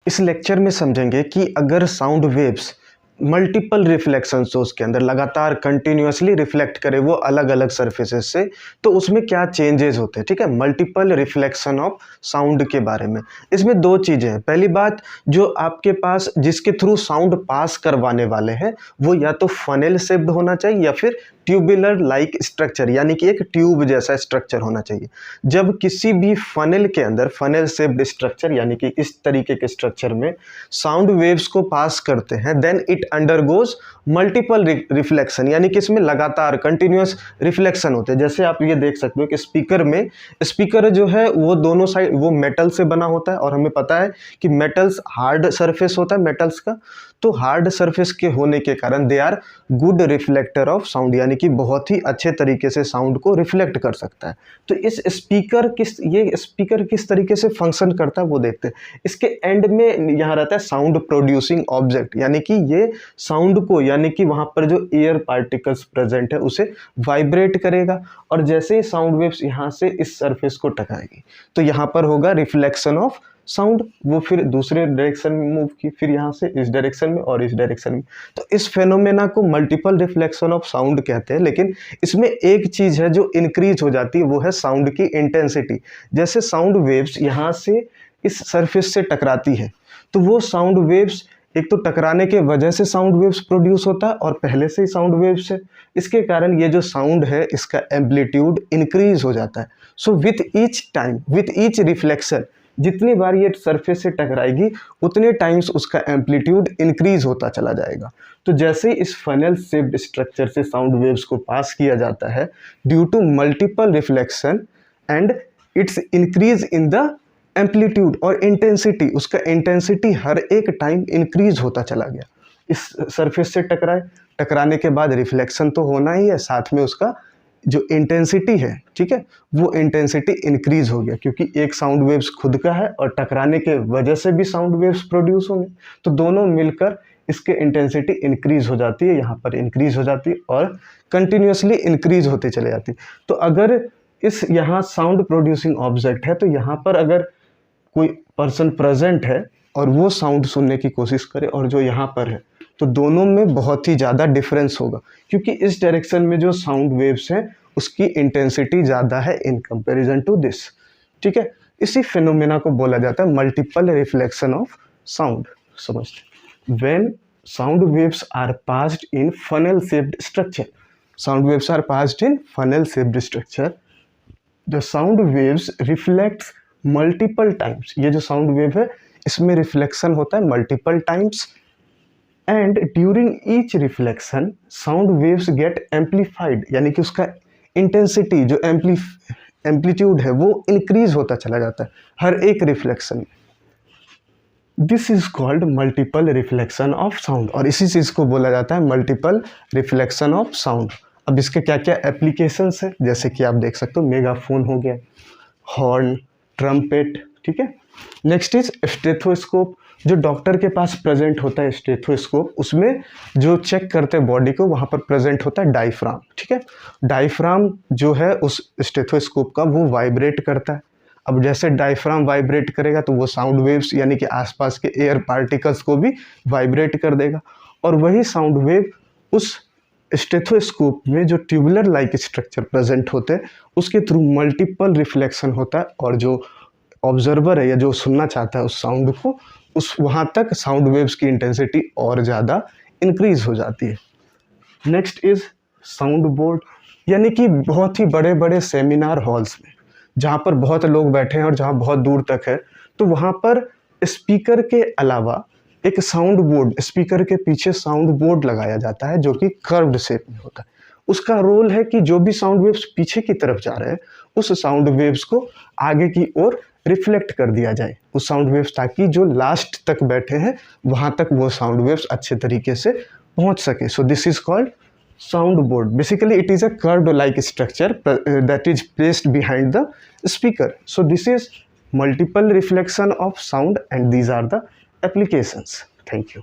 इस लेक्चर में समझेंगे कि अगर साउंड वेव्स मल्टीपल रिफ्लेक्शंस हो उसके अंदर लगातार कंटिन्यूअसली रिफ्लेक्ट करे वो अलग अलग सरफेसेस से, तो उसमें क्या चेंजेस होते हैं। ठीक है, मल्टीपल रिफ्लेक्शन ऑफ साउंड के बारे में इसमें दो चीज़ें हैं। पहली बात, जो आपके पास जिसके थ्रू साउंड पास करवाने वाले हैं वो या तो फनेल शेप्ड होना चाहिए या फिर ट्यूबुलर लाइक स्ट्रक्चर, यानी कि एक ट्यूब जैसा स्ट्रक्चर होना चाहिए। जब किसी भी फनेल के अंदर फनेल शेप्ड स्ट्रक्चर यानी कि इस तरीके के स्ट्रक्चर में साउंड वेव्स को पास करते हैं, then it undergoes multiple reflection, यानी कि इसमें लगातार कंटिन्यूअस रिफ्लेक्शन होते हैं। जैसे आप ये देख सकते हो कि स्पीकर जो है वो दोनों साइड वो मेटल से बना होता है, और हमें पता है कि मेटल्स हार्ड सरफेस होता है मेटल्स का, तो हार्ड सरफेस के होने के कारण they are good reflector of sound, यानी कि बहुत ही अच्छे तरीके से साउंड को रिफ्लेक्ट कर सकता है। तो इस स्पीकर किस तरीके से फंक्शन करता है वो देखते हैं। इसके एंड में यहाँ रहता है साउंड प्रोड्यूसिंग ऑब्जेक्ट, यानी कि ये साउंड को, यानी कि वहाँ पर जो एयर पार्टिकल्स प्रेजेंट है उसे वाइब्रेट करेगा, और जैसे ही साउंड वेव्स यहाँ से इस सरफेस को टकराएगी तो यहाँ पर होगा रिफ्लेक्शन ऑफ साउंड, वो फिर दूसरे डायरेक्शन में मूव की, फिर यहाँ से इस डायरेक्शन में और इस डायरेक्शन में। तो इस फेनोमेना को मल्टीपल रिफ्लेक्शन ऑफ साउंड कहते हैं। लेकिन इसमें एक चीज़ है जो इंक्रीज हो जाती है, वो है साउंड की इंटेंसिटी। जैसे साउंड वेव्स यहाँ से इस सरफेस से टकराती है तो वो साउंड वेव्स एक तो टकराने के वजह से साउंड वेव्स प्रोड्यूस होता है और पहले से ही साउंड वेव्स है, इसके कारण ये जो साउंड है इसका एम्पलीट्यूड इंक्रीज हो जाता है। सो विथ ईच रिफ्लेक्शन, जितनी बार ये सरफेस से टकराएगी उतने टाइम्स उसका एम्पलीट्यूड इंक्रीज होता चला जाएगा। तो जैसे इस फनेल शेप्ड स्ट्रक्चर से साउंड वेव्स को पास किया जाता है due to multiple reflection and its increase in the amplitude और इंटेंसिटी, उसका इंटेंसिटी हर एक टाइम इंक्रीज होता चला गया। इस सरफेस से टकराने के बाद रिफ्लेक्शन तो होना ही है, साथ में उसका जो इंटेंसिटी है, ठीक है, वो इंटेंसिटी इंक्रीज हो गया, क्योंकि एक साउंड वेव्स खुद का है और टकराने के वजह से भी साउंड वेव्स प्रोड्यूस होंगे, तो दोनों मिलकर इसके इंटेंसिटी इंक्रीज हो जाती है, यहाँ पर इंक्रीज हो जाती है और कंटिन्यूसली इंक्रीज होते चले जाती है। तो अगर इस यहाँ साउंड प्रोड्यूसिंग ऑब्जेक्ट है तो यहाँ पर अगर कोई पर्सन प्रेजेंट है और वो साउंड सुनने की कोशिश करे और जो यहाँ पर है, तो दोनों में बहुत ही ज़्यादा डिफरेंस होगा, क्योंकि इस डायरेक्शन में जो साउंड वेव्स हैं उसकी इंटेंसिटी ज़्यादा है इन कंपैरिजन टू दिस। ठीक है, इसी फिनोमेना को बोला जाता है मल्टीपल रिफ्लेक्शन ऑफ साउंड। समझते, when sound waves are passed in funnel shaped structure, sound waves are passed in funnel shaped structure, the sound waves reflects multiple times. ये जो साउंड वेव है इसमें रिफ्लेक्शन होता है multiple times, and during each reflection sound waves get amplified, यानी कि उसका intensity जो एम्पलीट्यूड है वो इंक्रीज होता चला जाता है हर एक रिफ्लेक्शन में। This is called multiple reflection of sound, और इसी चीज़ को बोला जाता है मल्टीपल रिफ्लेक्शन ऑफ साउंड। अब इसके क्या क्या एप्लीकेशंस है, जैसे कि आप देख सकते हो मेगाफोन हो गया, हॉर्न, ट्रम्पेट, ठीक है। नेक्स्ट इज स्टेथोस्कोप, जो डॉक्टर के पास प्रेजेंट होता है स्टेथोस्कोप, उसमें जो चेक करते हैं बॉडी को वहाँ पर प्रेजेंट होता है डायफ्राम, ठीक है। डायफ्राम जो है उस स्टेथोस्कोप का वो वाइब्रेट करता है। अब जैसे डायफ्राम वाइब्रेट करेगा तो वो साउंड वेव्स यानी कि आसपास के एयर पार्टिकल्स को भी वाइब्रेट कर देगा, और वही साउंड वेव उस स्टेथोस्कोप में जो ट्यूबुलर लाइक स्ट्रक्चर प्रेजेंट होते हैं उसके थ्रू मल्टीपल रिफ्लेक्शन होता है, और जो ऑब्जर्वर है या जो सुनना चाहता है उस साउंड को, उस वहाँ तक साउंड वेव्स की इंटेंसिटी और ज़्यादा इंक्रीज हो जाती है। नेक्स्ट इज साउंड बोर्ड, यानी कि बहुत ही बड़े बड़े सेमिनार हॉल्स में जहाँ पर बहुत लोग बैठे हैं और जहाँ बहुत दूर तक है, तो वहाँ पर स्पीकर के अलावा एक साउंड बोर्ड, स्पीकर के पीछे साउंड बोर्ड लगाया जाता है जो कि कर्व्ड शेप में होता है। उसका रोल है कि जो भी साउंड वेव्स पीछे की तरफ जा रहे हैं उस साउंड वेव्स को आगे की ओर रिफ्लेक्ट कर दिया जाए उस साउंड वेव्स, ताकि जो लास्ट तक बैठे हैं वहाँ तक वो साउंड वेव्स अच्छे तरीके से पहुँच सके। So this is called sound board. Basically it is a curved like structure that is placed behind the speaker. So this is multiple reflection of sound and these are the applications. Thank you.